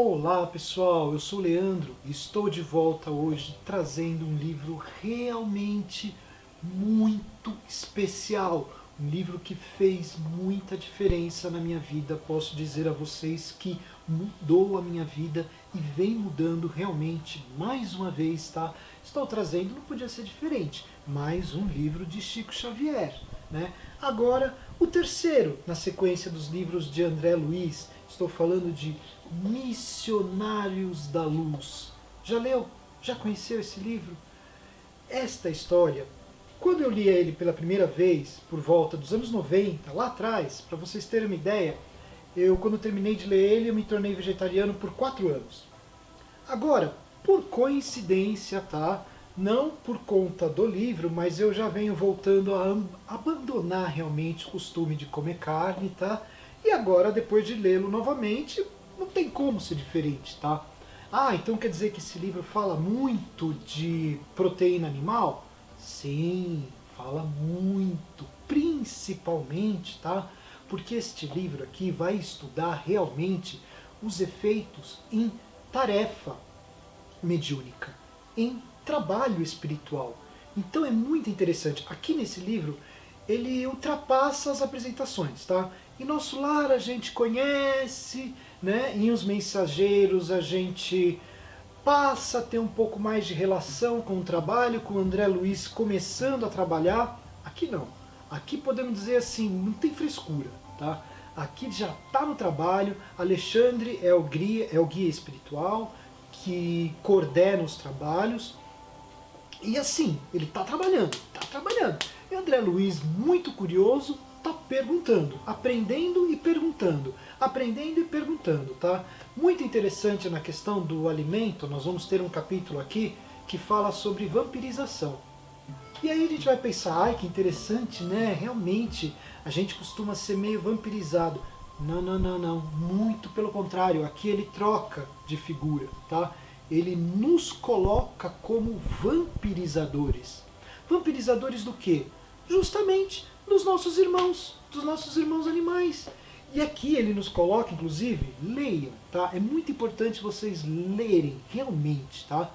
Olá pessoal, eu sou o Leandro e estou de volta hoje trazendo um livro realmente muito especial. Um livro que fez muita diferença na minha vida. Posso dizer a vocês que mudou a minha vida e vem mudando realmente mais uma vez, tá? Estou trazendo, não podia ser diferente, mais um livro de Chico Xavier, né? Agora, o terceiro na sequência dos livros de André Luiz. Estou falando de Missionários da Luz. Já leu? Já conheceu esse livro? Esta história, quando eu li ele pela primeira vez, por volta dos anos 90, lá atrás, para vocês terem uma ideia, quando terminei de ler ele, eu me tornei vegetariano por 4 anos. Agora, por coincidência, tá? Não por conta do livro, mas eu já venho voltando a abandonar realmente o costume de comer carne, tá? E agora, depois de lê-lo novamente, não tem como ser diferente, tá? Ah, então quer dizer que esse livro fala muito de proteína animal? Sim, fala muito, principalmente, tá? Porque este livro aqui vai estudar realmente os efeitos em tarefa mediúnica, em trabalho espiritual. Então é muito interessante. Aqui nesse livro, ele ultrapassa as apresentações, tá? Em Nosso Lar a gente conhece, né? Em Os Mensageiros a gente passa a ter um pouco mais de relação com o trabalho, com o André Luiz começando a trabalhar. Aqui não. Aqui podemos dizer assim, não tem frescura, tá? Aqui já está no trabalho. Alexandre é o guia espiritual que coordena os trabalhos. E assim, ele está trabalhando, está trabalhando. E André Luiz, muito curioso, está perguntando, aprendendo e perguntando, aprendendo e perguntando, tá? Muito interessante na questão do alimento, nós vamos ter um capítulo aqui que fala sobre vampirização. E aí a gente vai pensar, ai que interessante, né? Realmente, a gente costuma ser meio vampirizado. Não, não, não, não. Muito pelo contrário, aqui ele troca de figura, tá? Ele nos coloca como vampirizadores. Vampirizadores do quê? Justamente dos nossos irmãos animais. E aqui ele nos coloca, inclusive, leiam, tá? É muito importante vocês lerem realmente, tá?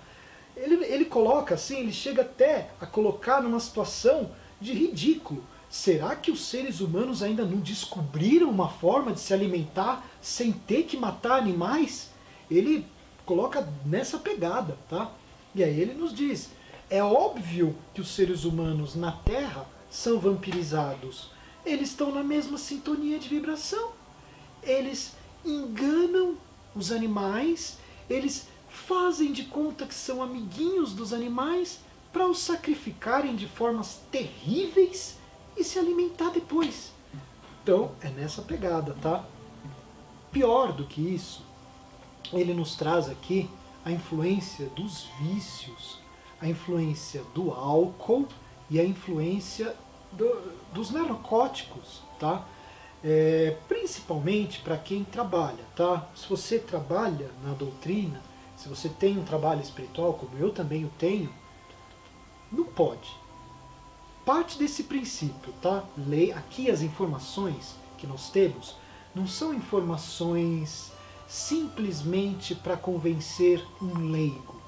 Ele coloca assim, ele chega até a colocar numa situação de ridículo. Será que os seres humanos ainda não descobriram uma forma de se alimentar sem ter que matar animais? Ele coloca nessa pegada, tá? E aí ele nos diz, é óbvio que os seres humanos na Terra são vampirizados. Eles estão na mesma sintonia de vibração. Eles enganam os animais, eles fazem de conta que são amiguinhos dos animais para os sacrificarem de formas terríveis e se alimentar depois. Então é nessa pegada, tá? Pior do que isso, ele nos traz aqui a influência dos vícios, a influência do álcool e a influência dos narcóticos, tá? Principalmente para quem trabalha, tá? Se você trabalha na doutrina, se você tem um trabalho espiritual, como eu também o tenho, não pode. Parte desse princípio, tá? Aqui as informações que nós temos não são informações simplesmente para convencer um leigo.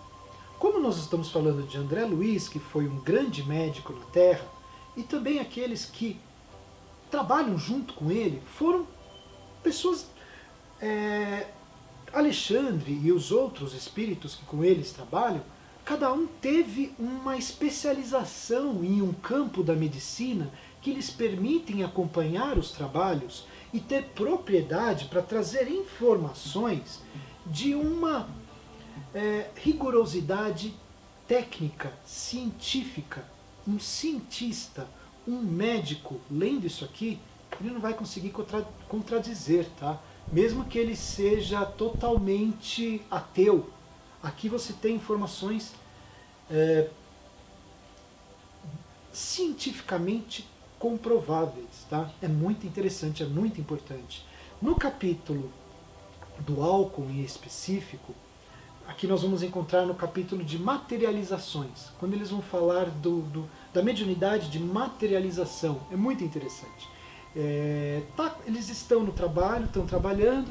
Como nós estamos falando de André Luiz, que foi um grande médico na Terra, e também aqueles que trabalham junto com ele, foram pessoas... Alexandre e os outros espíritos que com eles trabalham, cada um teve uma especialização em um campo da medicina que lhes permitem acompanhar os trabalhos e ter propriedade para trazer informações de uma rigorosidade técnica, científica. Um cientista, um médico, lendo isso aqui, ele não vai conseguir contradizer, tá? Mesmo que ele seja totalmente ateu. Aqui você tem informações cientificamente comprováveis, tá? É muito interessante, é muito importante. No capítulo do álcool em específico, aqui nós vamos encontrar no capítulo de materializações, quando eles vão falar da mediunidade de materialização. É muito interessante. Eles estão no trabalho, estão trabalhando,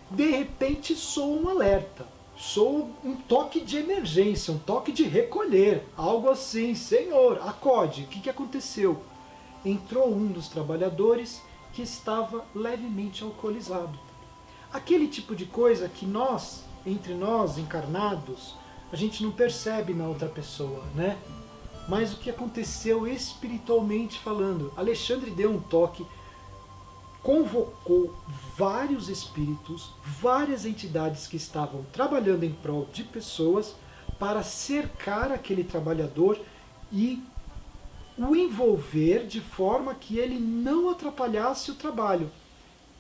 de repente soa um alerta, soa um toque de emergência, um toque de recolher, algo assim, Senhor, acorde, o que aconteceu? Entrou um dos trabalhadores que estava levemente alcoolizado. Aquele tipo de coisa que nós, entre nós encarnados, a gente não percebe na outra pessoa, né? Mas o que aconteceu espiritualmente falando? Alexandre deu um toque, convocou vários espíritos, várias entidades que estavam trabalhando em prol de pessoas para cercar aquele trabalhador e o envolver de forma que ele não atrapalhasse o trabalho,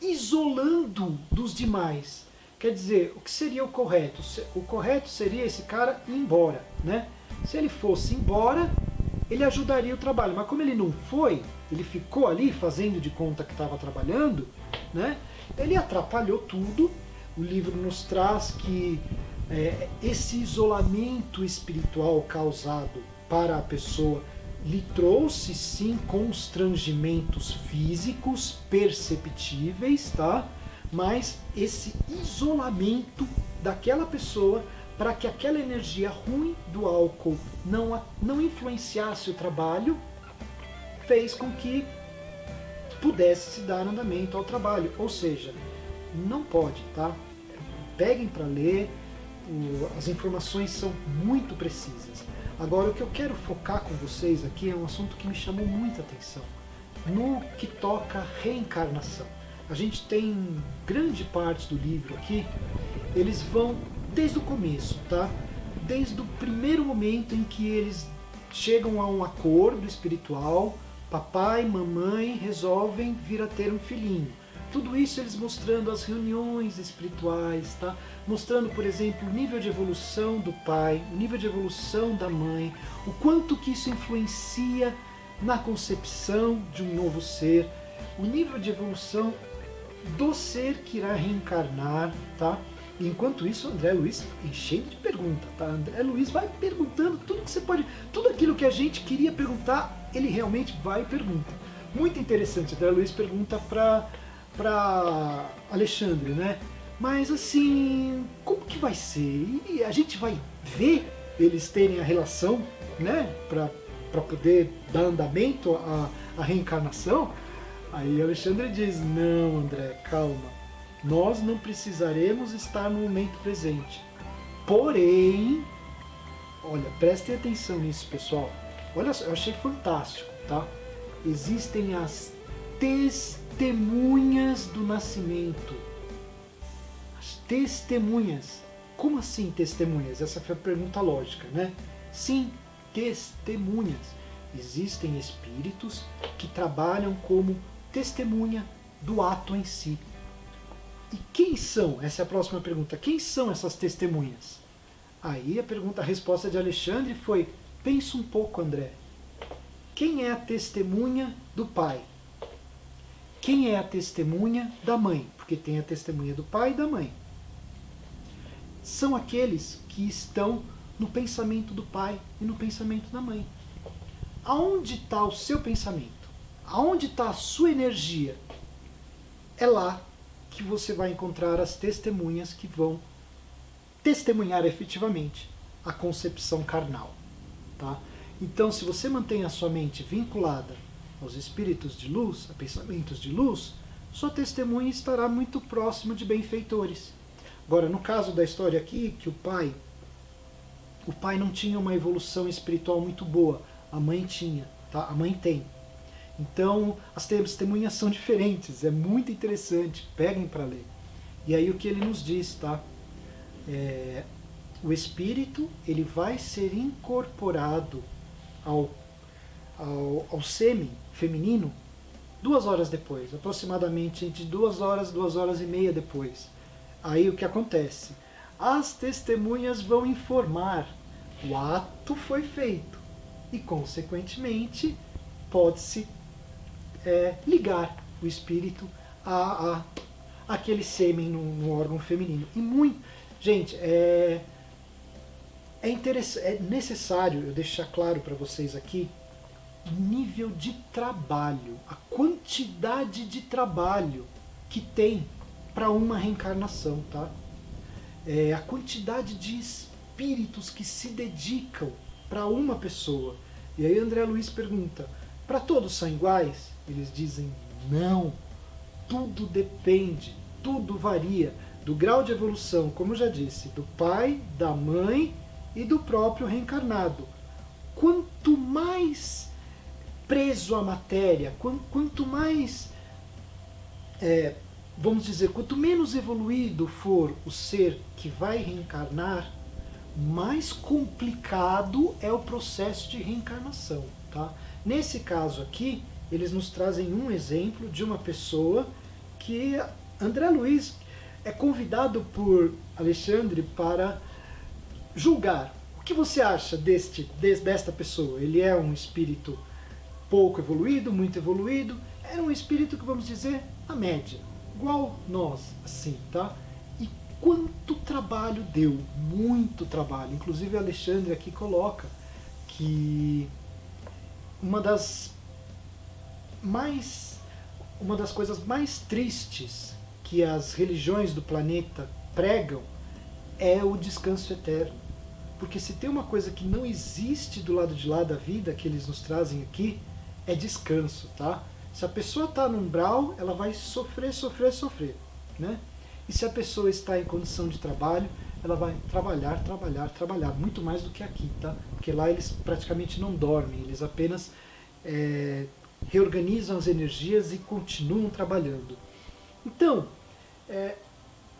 isolando dos demais. Quer dizer, o que seria o correto? O correto seria esse cara ir embora, né? Se ele fosse embora, ele ajudaria o trabalho. Mas como ele não foi, ele ficou ali fazendo de conta que estava trabalhando, né? Ele atrapalhou tudo. O livro nos traz que esse isolamento espiritual causado para a pessoa lhe trouxe sim constrangimentos físicos perceptíveis, tá? Mas esse isolamento daquela pessoa para que aquela energia ruim do álcool não influenciasse o trabalho, fez com que pudesse se dar andamento ao trabalho. Ou seja, não pode, tá? Peguem para ler, as informações são muito precisas. Agora, o que eu quero focar com vocês aqui é um assunto que me chamou muita atenção, no que toca reencarnação. A gente tem grande parte do livro aqui, eles vão desde o começo, tá? Desde o primeiro momento em que eles chegam a um acordo espiritual, papai e mamãe resolvem vir a ter um filhinho. Tudo isso eles mostrando as reuniões espirituais, tá? Mostrando, por exemplo, o nível de evolução do pai, o nível de evolução da mãe, o quanto que isso influencia na concepção de um novo ser, o nível de evolução do ser que irá reencarnar, tá? E enquanto isso, André Luiz enchendo de perguntas, tá? André Luiz vai perguntando tudo que você pode, tudo aquilo que a gente queria perguntar, ele realmente vai e pergunta. Muito interessante, André Luiz pergunta para Alexandre, né? Mas assim, como que vai ser? E a gente vai ver eles terem a relação, né? Para poder dar andamento à reencarnação? Aí Alexandre diz, não, André, calma. Nós não precisaremos estar no momento presente. Porém, olha, prestem atenção nisso, pessoal. Olha só, eu achei fantástico, tá? Existem as testemunhas do nascimento. As testemunhas. Como assim testemunhas? Essa foi a pergunta lógica, né? Sim, testemunhas. Existem espíritos que trabalham como testemunha do ato em si. E quem são? Essa é a próxima pergunta. Quem são essas testemunhas? Aí a resposta de Alexandre foi, pensa um pouco, André. Quem é a testemunha do pai? Quem é a testemunha da mãe? Porque tem a testemunha do pai e da mãe. São aqueles que estão no pensamento do pai e no pensamento da mãe. Aonde está o seu pensamento? Aonde está a sua energia? É lá que você vai encontrar as testemunhas que vão testemunhar efetivamente a concepção carnal. Tá? Então, se você mantém a sua mente vinculada aos espíritos de luz, a pensamentos de luz, sua testemunha estará muito próximo de benfeitores. Agora, no caso da história aqui, que o pai não tinha uma evolução espiritual muito boa, a mãe tinha, tá? A mãe tem. Então, as testemunhas são diferentes, é muito interessante, peguem para ler. E aí o que ele nos diz, tá? O espírito, ele vai ser incorporado ao sêmen feminino 2 horas depois, aproximadamente entre 2 horas, 2 horas e meia depois. Aí o que acontece? As testemunhas vão informar, o ato foi feito e, consequentemente, pode-se ligar o espírito a aquele sêmen no órgão feminino. E muito, gente, é necessário eu deixar claro para vocês aqui o nível de trabalho, a quantidade de trabalho que tem para uma reencarnação, tá? A quantidade de espíritos que se dedicam para uma pessoa. E aí André Luiz pergunta, para todos são iguais? Eles dizem, não, tudo depende, tudo varia do grau de evolução, como eu já disse, do pai, da mãe e do próprio reencarnado. Quanto mais preso à matéria, quanto mais, vamos dizer, quanto menos evoluído for o ser que vai reencarnar, mais complicado é o processo de reencarnação, tá? Nesse caso aqui, eles nos trazem um exemplo de uma pessoa que André Luiz é convidado por Alexandre para julgar. O que você acha desta pessoa? Ele é um espírito pouco evoluído, muito evoluído? Era um espírito que, vamos dizer, a média, igual nós, assim, tá? E quanto trabalho deu? Muito trabalho. Inclusive Alexandre aqui coloca que uma das coisas mais tristes que as religiões do planeta pregam é o descanso eterno. Porque se tem uma coisa que não existe do lado de lá da vida, que eles nos trazem aqui, é descanso, tá? Se a pessoa está no umbral, ela vai sofrer, sofrer, sofrer, né? E se a pessoa está em condição de trabalho, ela vai trabalhar, trabalhar, trabalhar, muito mais do que aqui, tá? Porque lá eles praticamente não dormem, eles apenas reorganizam as energias e continuam trabalhando. Então,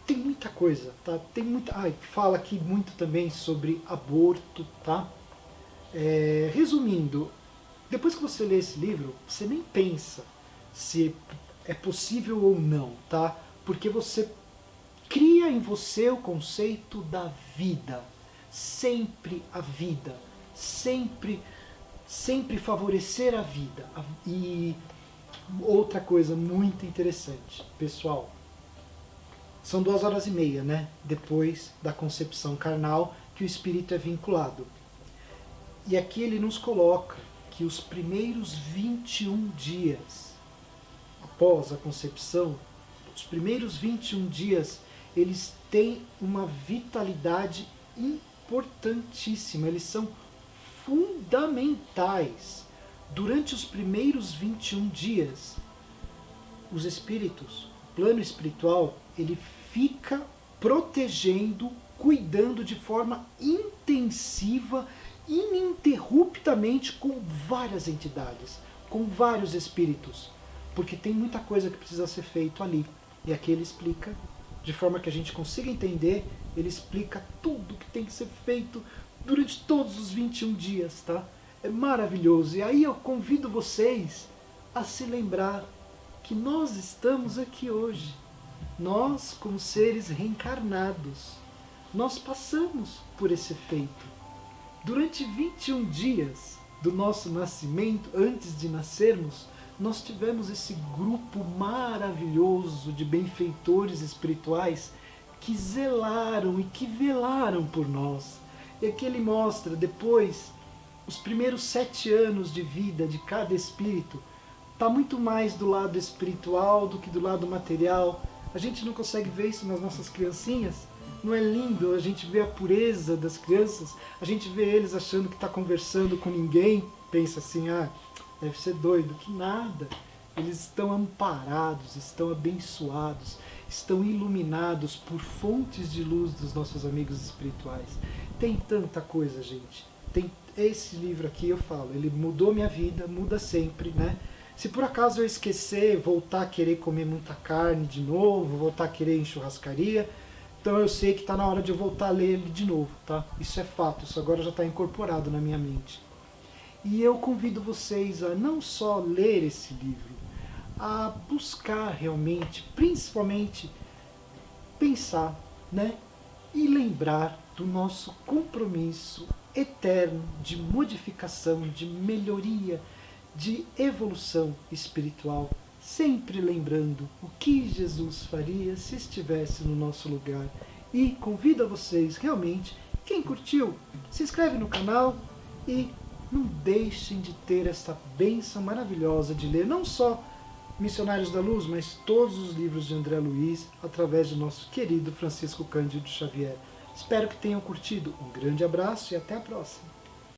tem muita coisa, tá? Tem muita. Fala aqui muito também sobre aborto, tá? Resumindo, depois que você lê esse livro, você nem pensa se é possível ou não, tá? Porque você cria em você o conceito da vida. Sempre a vida. Sempre favorecer a vida. E outra coisa muito interessante, pessoal. São 2h30, né? Depois da concepção carnal, que o espírito é vinculado. E aqui ele nos coloca que os primeiros 21 dias após a concepção, os primeiros 21 dias, eles têm uma vitalidade importantíssima, eles são fundamentais. Durante os primeiros 21 dias, os espíritos, o plano espiritual, ele fica protegendo, cuidando de forma intensiva, ininterruptamente com várias entidades, com vários espíritos, porque tem muita coisa que precisa ser feito ali. E aqui ele explica, de forma que a gente consiga entender, ele explica tudo que tem que ser feito durante todos os 21 dias, tá? É maravilhoso. E aí eu convido vocês a se lembrar que nós estamos aqui hoje. Nós, como seres reencarnados, nós passamos por esse efeito. Durante 21 dias do nosso nascimento, antes de nascermos, nós tivemos esse grupo maravilhoso de benfeitores espirituais que zelaram e que velaram por nós. E aqui ele mostra depois, os primeiros 7 anos de vida de cada espírito, está muito mais do lado espiritual do que do lado material. A gente não consegue ver isso nas nossas criancinhas. Não é lindo a gente ver a pureza das crianças? A gente vê eles achando que está conversando com ninguém. Pensa assim, deve ser doido. Que nada. Eles estão amparados, estão abençoados, estão iluminados por fontes de luz dos nossos amigos espirituais. Tem tanta coisa, gente. Tem esse livro aqui, eu falo, ele mudou minha vida, muda sempre, né? Se por acaso eu esquecer, voltar a querer comer muita carne de novo, voltar a querer ir em churrascaria, então eu sei que está na hora de eu voltar a ler ele de novo, tá? Isso é fato, isso agora já está incorporado na minha mente. E eu convido vocês a não só ler esse livro, a buscar realmente, principalmente, pensar, né? E lembrar do nosso compromisso eterno de modificação, de melhoria, de evolução espiritual, sempre lembrando o que Jesus faria se estivesse no nosso lugar. E convido a vocês, realmente, quem curtiu, se inscreve no canal e não deixem de ter essa bênção maravilhosa de ler não só Missionários da Luz, mas todos os livros de André Luiz, através do nosso querido Francisco Cândido Xavier. Espero que tenham curtido. Um grande abraço e até a próxima.